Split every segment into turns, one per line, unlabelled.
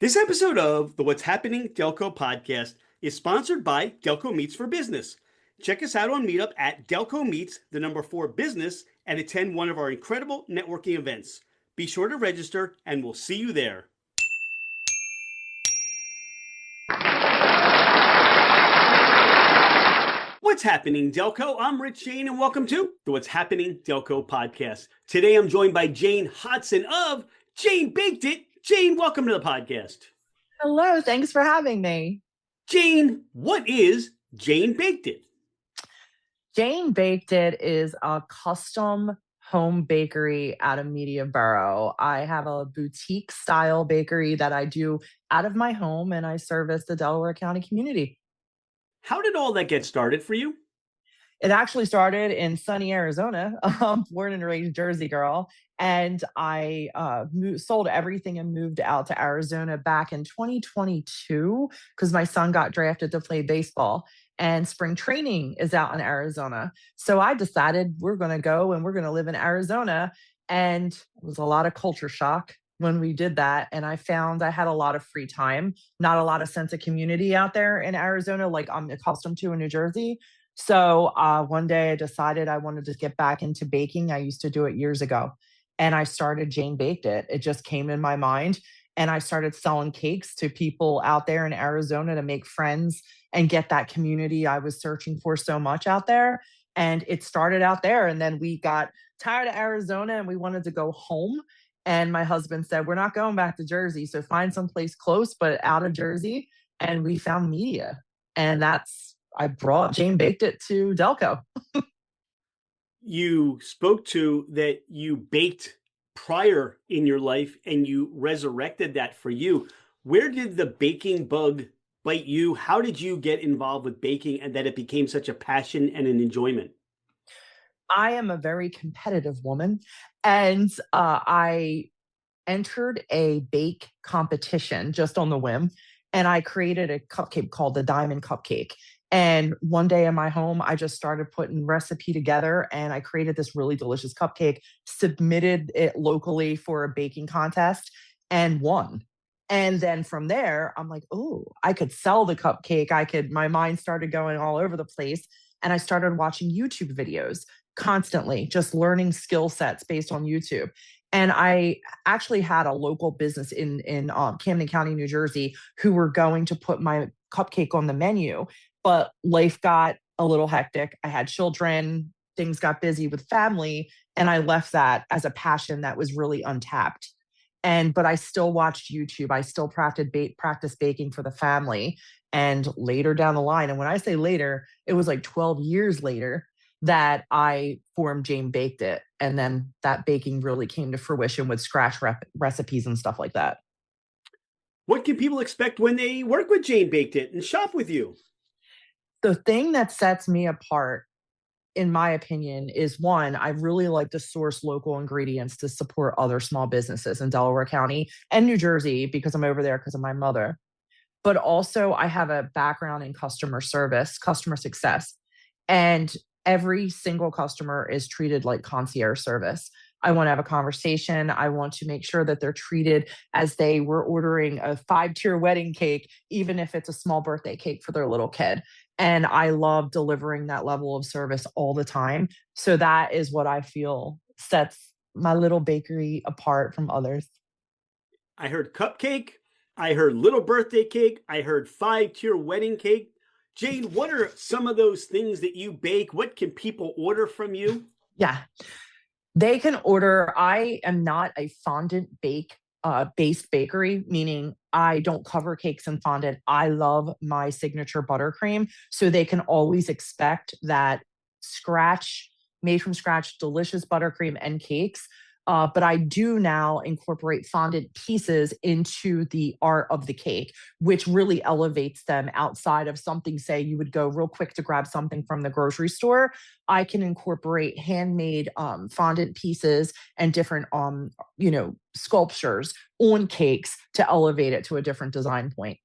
This episode of the What's Happening Delco podcast is sponsored by Delco Meets for Business. Check us out on Meetup at Delco Meets, the number 4 business, and attend one of our incredible networking events. Be sure to register, and we'll see you there. What's happening, Delco? I'm Rich Jane, and welcome to the What's Happening Delco podcast. Today, I'm joined by Jane Hodson of Jane Baked It. Jane, welcome to the podcast.
Hello, thanks for having me.
Jane, what is Jane Baked It?
Jane Baked It is a custom home bakery out of Mediaborough. I have a boutique style bakery that I do out of my home, and I service the Delaware County community.
How did all that get started for you?
It actually started in sunny Arizona. Born and raised Jersey girl. And I sold everything and moved out to Arizona back in 2022 because my son got drafted to play baseball. And spring training is out in Arizona. So I decided we're going to go and we're going to live in Arizona. And it was a lot of culture shock when we did that. And I found I had a lot of free time, not a lot of sense of community out there in Arizona like I'm accustomed to in New Jersey. So one day I decided I wanted to get back into baking. I used to do it years ago. And I started Jane Baked It. It just came in my mind. And I started selling cakes to people out there in Arizona to make friends and get that community I was searching for so much out there. And it started out there. And then we got tired of Arizona and we wanted to go home. And my husband said, we're not going back to Jersey. So find someplace close, but out of Jersey. And we found media. And I brought Jane Baked It to Delco.
You spoke to that you baked prior in your life and you resurrected that for you. Where did the baking bug bite you? How did you get involved with baking and that it became such a passion and an enjoyment?
I am a very competitive woman, and I entered a bake competition just on the whim, and I created a cupcake called the Diamond Cupcake. And one day in my home, I just started putting recipe together and I created this really delicious cupcake, submitted it locally for a baking contest and won. And then from there, I'm like, oh, I could sell the cupcake. My mind started going all over the place. And I started watching YouTube videos constantly, just learning skill sets based on YouTube. And I actually had a local business in Camden County, New Jersey, who were going to put my cupcake on the menu. But life got a little hectic. I had children, things got busy with family, and I left that as a passion that was really untapped. But I still watched YouTube. I still practiced baking for the family. And later down the line, and when I say later, it was like 12 years later that I formed Jane Baked It. And then that baking really came to fruition with scratch recipes and stuff like that.
What can people expect when they work with Jane Baked It and shop with you?
The thing that sets me apart, in my opinion, is one, I really like to source local ingredients to support other small businesses in Delaware County and New Jersey because I'm over there because of my mother. But also, I have a background in customer service, customer success. And every single customer is treated like concierge service. I want to have a conversation. I want to make sure that they're treated as they were ordering a 5-tier wedding cake, even if it's a small birthday cake for their little kid. And I love delivering that level of service all the time. So that is what I feel sets my little bakery apart from others.
I heard cupcake. I heard little birthday cake. I heard 5-tier wedding cake. Jane, what are some of those things that you bake? What can people order from you?
Yeah, they can order. I am not a fondant based bakery, meaning I don't cover cakes in fondant. I love my signature buttercream. So they can always expect that made from scratch, delicious buttercream and cakes. But I do now incorporate fondant pieces into the art of the cake, which really elevates them outside of something, say you would go real quick to grab something from the grocery store. I can incorporate handmade fondant pieces and different sculptures on cakes to elevate it to a different design point.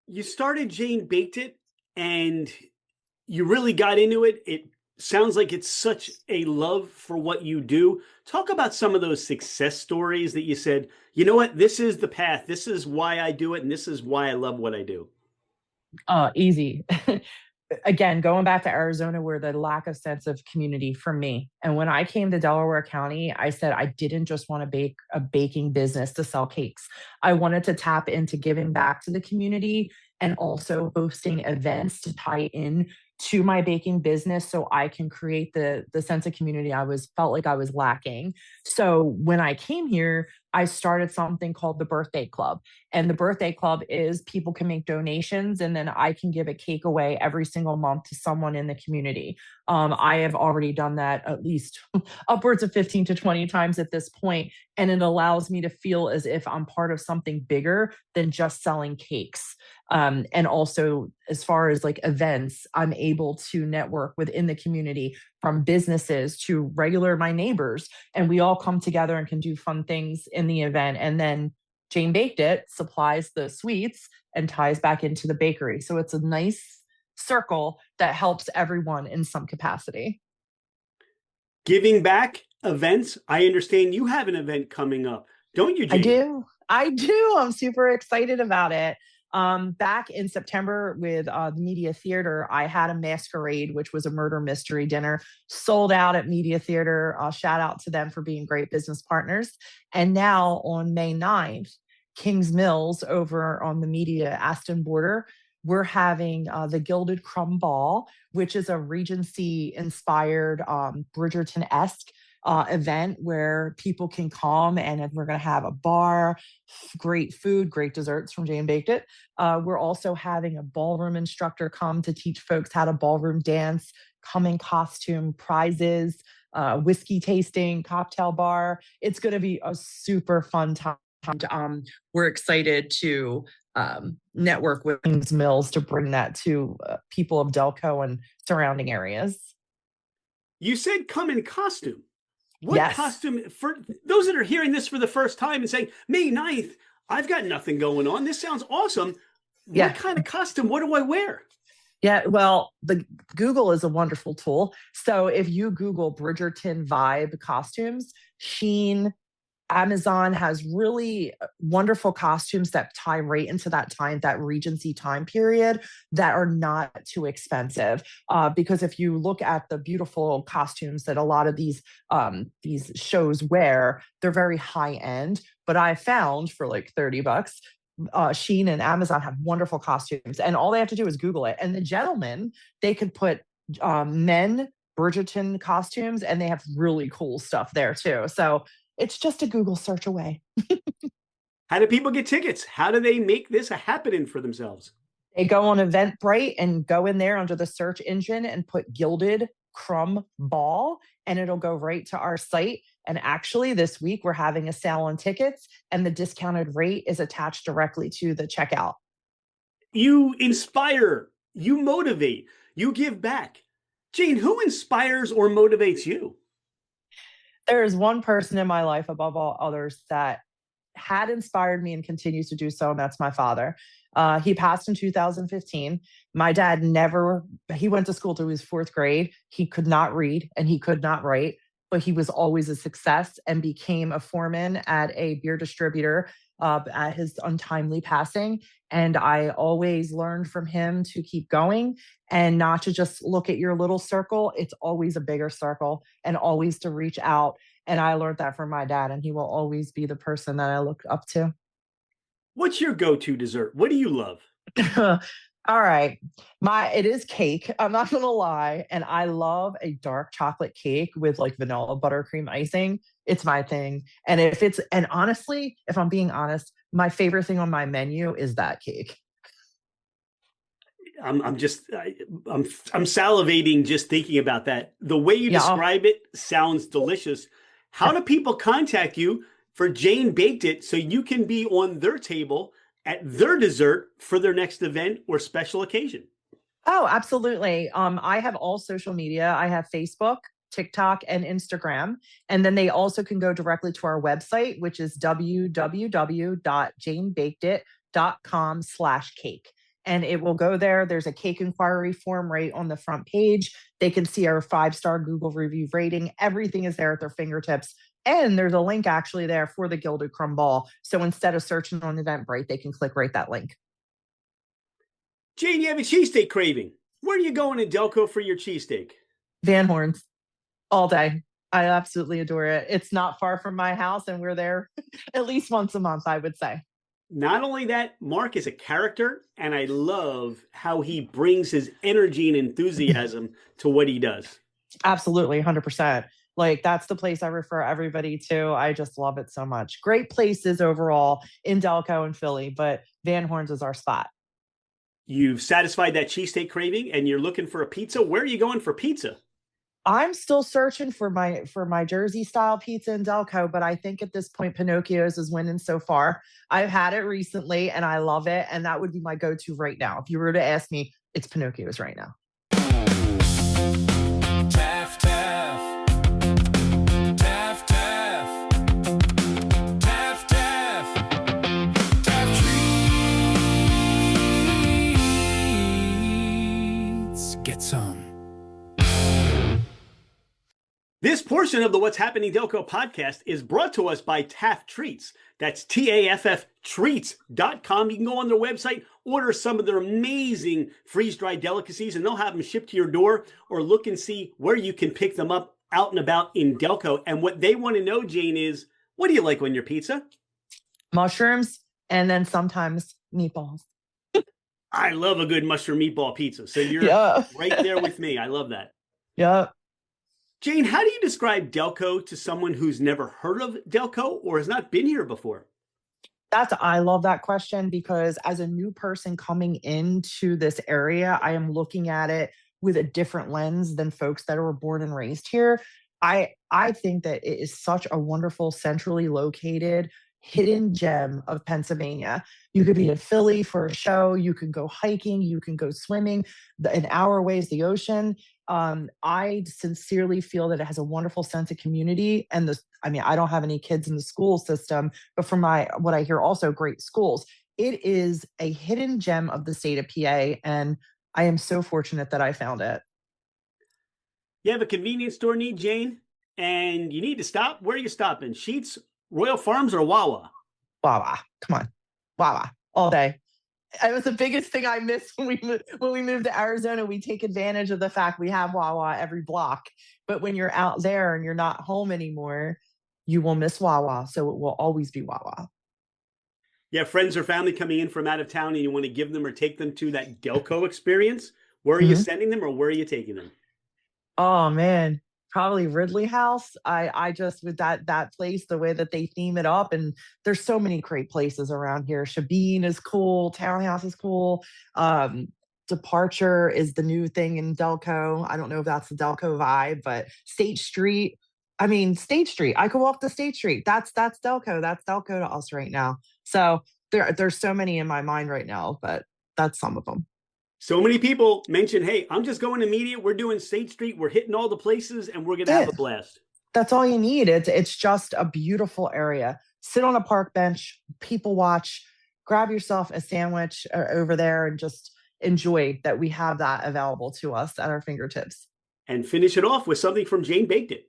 You started Jane Baked It and you really got into it. It Sounds like it's such a love for what you do. Talk about some of those success stories that you said, you know what, this is the path. This is why I do it, and this is why I love what I do.
Easy. Again, going back to Arizona, where the lack of sense of community for me. And when I came to Delaware County, I said I didn't just want to bake a baking business to sell cakes. I wanted to tap into giving back to the community and also hosting events to tie in to my baking business so I can create the sense of community I was felt like I was lacking. So when I came here, I started something called the Birthday Club. And the Birthday Club is people can make donations and then I can give a cake away every single month to someone in the community. I have already done that at least upwards of 15 to 20 times at this point, and it allows me to feel as if I'm part of something bigger than just selling cakes. And also, as far as like events, I'm able to network within the community from businesses to regular my neighbors, and we all come together and can do fun things in the event. And then Jane Baked It supplies the sweets and ties back into the bakery. So it's a nice circle that helps everyone in some capacity.
Giving back events. I understand you have an event coming up, don't you,
I
Jane?
do. I do. I'm super excited about it. Back in September with the Media Theater, I had a masquerade, which was a murder mystery dinner, sold out at Media Theater. Shout out to them for being great business partners. And now on May 9th, Kings Mills over on the Media Aston border, we're having the Gilded Crumb Ball, which is a Regency inspired Bridgerton esque event where people can come and we're going to have a bar, great food, great desserts from Jane Baked It. We're also having a ballroom instructor come to teach folks how to ballroom dance, come in costume, prizes, whiskey tasting, cocktail bar. It's going to be a super fun time. We're excited to network with Kings Mills to bring that to people of Delco and surrounding areas.
You said come in costume. What
Yes.
costume, for those that are hearing this for the first time and saying, May 9th, I've got nothing going on. This sounds awesome. What
Yeah.
kind of costume? What do I wear?
Yeah, well, the Google is a wonderful tool. So if you Google Bridgerton vibe costumes, Sheen, Amazon has really wonderful costumes that tie right into that time, that Regency time period, that are not too expensive. Because if you look at the beautiful costumes that a lot of these shows wear, they're very high end. But I found for like $30, Sheen and Amazon have wonderful costumes, and all they have to do is Google it. And the gentlemen, they could put men Bridgerton costumes, and they have really cool stuff there too. So it's just a Google search away.
How do people get tickets? How do they make this a happening for themselves?
They go on Eventbrite and go in there under the search engine and put Gilded Crumb Ball, and it'll go right to our site. And actually, this week we're having a sale on tickets, and the discounted rate is attached directly to the checkout.
You inspire, you motivate, you give back. Jane, who inspires or motivates you?
There is one person in my life above all others that had inspired me and continues to do so, and that's my father. He passed in 2015. My dad never, he went to school till he was fourth grade. He could not read and he could not write, but he was always a success and became a foreman at a beer distributor at his untimely passing. And I always learned from him to keep going and not to just look at your little circle. It's always a bigger circle and always to reach out. And I learned that from my dad, and he will always be the person that I look up to.
What's your go-to dessert? What do you love?
All right. It is cake. I'm not gonna lie. And I love a dark chocolate cake with like vanilla buttercream icing. It's my thing. And honestly, if I'm being honest, my favorite thing on my menu is that cake.
I'm just I'm salivating just thinking about that. The way you
Yeah.
describe it sounds delicious. How do people contact you for Jane Baked It so you can be on their table at their dessert for their next event or special occasion?
Oh, absolutely. I have all social media. I have Facebook, TikTok, and Instagram. And then they also can go directly to our website, which is www.janebakedit.com/cake. and it will go there. There's a cake inquiry form right on the front page. They can see our 5-star Google review rating. Everything is there at their fingertips. And there's a link actually there for the Gilded Crumb Ball. So instead of searching on Eventbrite, they can click right that link.
Jane, you have a cheesesteak craving. Where are you going in Delco for your cheesesteak?
Van Horns all day. I absolutely adore it. It's not far from my house, and we're there at least once a month, I would say.
Not only that, Mark is a character, and I love how he brings his energy and enthusiasm to what he does.
Absolutely, 100%. Like, that's the place I refer everybody to. I just love it so much. Great places overall in Delco and Philly, but Van Horns is our spot.
You've satisfied that cheesesteak craving, and you're looking for a pizza. Where are you going for pizza?
I'm still searching for my Jersey style pizza in Delco, but I think at this point Pinocchio's is winning so far. I've had it recently and I love it, and that would be my go-to right now. If you were to ask me, it's Pinocchio's right now.
Taff, taff. Taff, taff. Taff, taff. Taff treats. Get some.
This portion of the What's Happening Delco podcast is brought to us by Taff Treats. That's TAFF treats.com. You can go on their website, order some of their amazing freeze-dried delicacies, and they'll have them shipped to your door, or look and see where you can pick them up out and about in Delco. And what they want to know, Jane, is what do you like on your pizza?
Mushrooms and then sometimes meatballs.
I love a good mushroom meatball pizza. So you're right there with me. I love that.
Yep.
Jane, how do you describe Delco to someone who's never heard of Delco or has not been here before?
I love that question, because as a new person coming into this area, I am looking at it with a different lens than folks that were born and raised here. I think that it is such a wonderful, centrally located, hidden gem of Pennsylvania. You could be in Philly for a show, you can go hiking, you can go swimming. An hour away is the ocean. I sincerely feel that it has a wonderful sense of community. And I don't have any kids in the school system, but from what I hear, also great schools. It is a hidden gem of the state of PA, and I am so fortunate that I found it.
You have a convenience store need, Jane, and you need to stop. Where are you stopping? Sheetz, Royal Farms, or Wawa?
Wawa, come on, Wawa, all day. It was the biggest thing I missed when we moved to Arizona. We take advantage of the fact we have Wawa every block. But when you're out there and you're not home anymore, you will miss Wawa. So it will always be Wawa.
You have friends or family coming in from out of town and you want to give them or take them to that Delco experience. Where are you sending them, or where are you taking them?
Oh, man. Probably Ridley House. I just, with that place, the way that they theme it up, and there's so many great places around here. Shabine is cool. Townhouse is cool. Departure is the new thing in Delco. I don't know if that's the Delco vibe, but State Street. State Street. I could walk to State Street. That's Delco. That's Delco to us right now. So there's so many in my mind right now, but that's some of them.
So many people mention, hey, I'm just going immediate. We're doing State Street. We're hitting all the places and we're going to have a blast.
That's all you need. It's just a beautiful area. Sit on a park bench, people watch, grab yourself a sandwich over there, and just enjoy that we have that available to us at our fingertips.
And finish it off with something from Jane Baked It.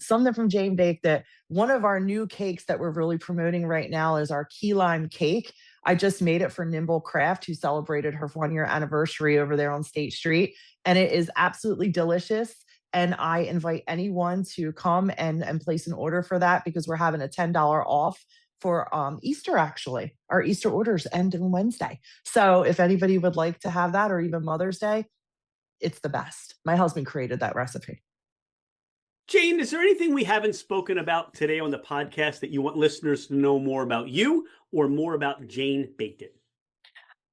Something from Jane Baked It. One of our new cakes that we're really promoting right now is our key lime cake. I just made it for Nimble Craft, who celebrated her 1-year anniversary over there on State Street. And it is absolutely delicious. And I invite anyone to come and place an order for that, because we're having a $10 off for Easter, actually. Our Easter orders end on Wednesday. So if anybody would like to have that, or even Mother's Day, it's the best. My husband created that recipe.
Jane, is there anything we haven't spoken about today on the podcast that you want listeners to know more about you, or more about Jane Baked It?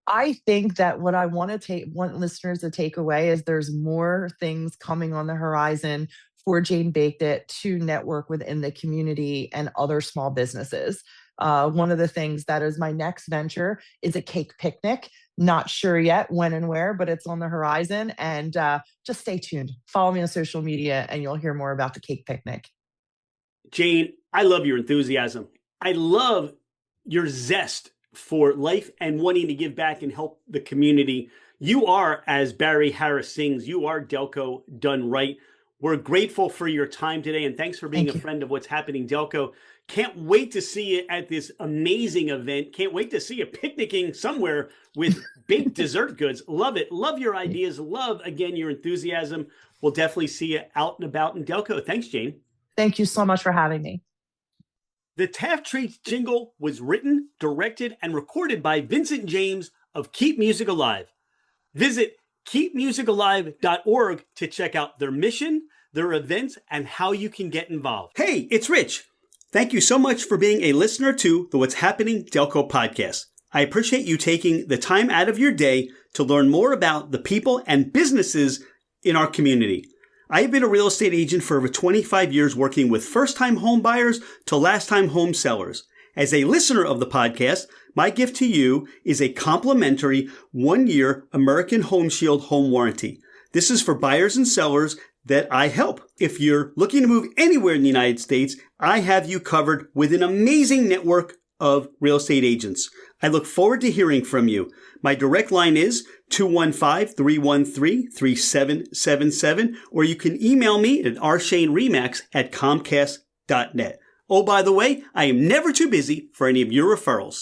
I think that what I want listeners to take away is there's more things coming on the horizon for Jane Baked It to network within the community and other small businesses. One of the things that is my next venture is a cake picnic. Not sure yet when and where, but it's on the horizon. And just stay tuned. Follow me on social media and you'll hear more about the cake picnic.
Jane, I love your enthusiasm. I love your zest for life and wanting to give back and help the community. You are, as Barry Harris sings, you are Delco done right. We're grateful for your time today, and thanks for being a friend of What's Happening Delco. Can't wait to see you at this amazing event. Can't wait to see you picnicking somewhere with baked dessert goods. Love it. Love your ideas. Love, again, your enthusiasm. We'll definitely see you out and about in Delco. Thanks, Jane.
Thank you so much for having me.
The Taft Trace jingle was written, directed, and recorded by Vincent James of Keep Music Alive. Visit keepmusicalive.org to check out their mission, their events, and how you can get involved. Hey, it's Rich. Thank you so much for being a listener to the What's Happening Delco podcast. I appreciate you taking the time out of your day to learn more about the people and businesses in our community. I have been a real estate agent for over 25 years, working with first-time home buyers to last-time home sellers. As a listener of the podcast, my gift to you is a complimentary 1-year American Home Shield home warranty. This is for buyers and sellers that I help. If you're looking to move anywhere in the United States, I have you covered with an amazing network of real estate agents. I look forward to hearing from you. My direct line is 215-313-3777, or you can email me at rshaneremax@comcast.net. Oh, by the way, I am never too busy for any of your referrals.